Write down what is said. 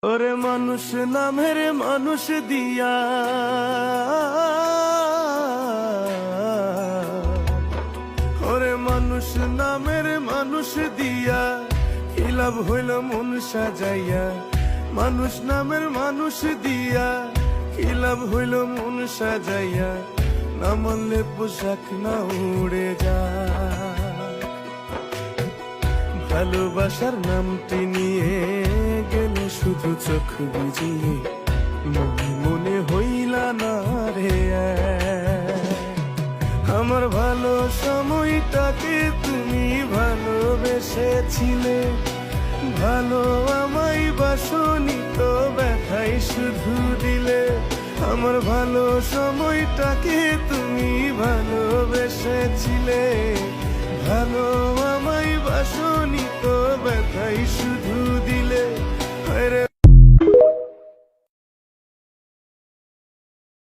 ওরে মানুষ নামের মানুষ দিয়া ওরে মানুষ নামের মানুষ দিয়া কি লাভ হইল মন সাজাইয়া মানুষ নামের মানুষ দিয়া কি লাভ হইল মন সাজাইয়া না মানলে পোশাক না উড়ে যায় ভালোবাসার নামটি নিয়ে গেলে শুধু চোখ বুঝিয়ে মনে মনে হইলা না রে আমার ভালো সময়টাকে তুমি ভালোবেসেছিলে ভালো আমায় বাসনি তো ব্যথাই শুধু দিলে আমার ভালো সময়টাকে তুমি ভালোবেসেছিলে ভালো আমায় বাসনি তো ব্যথাই শুধু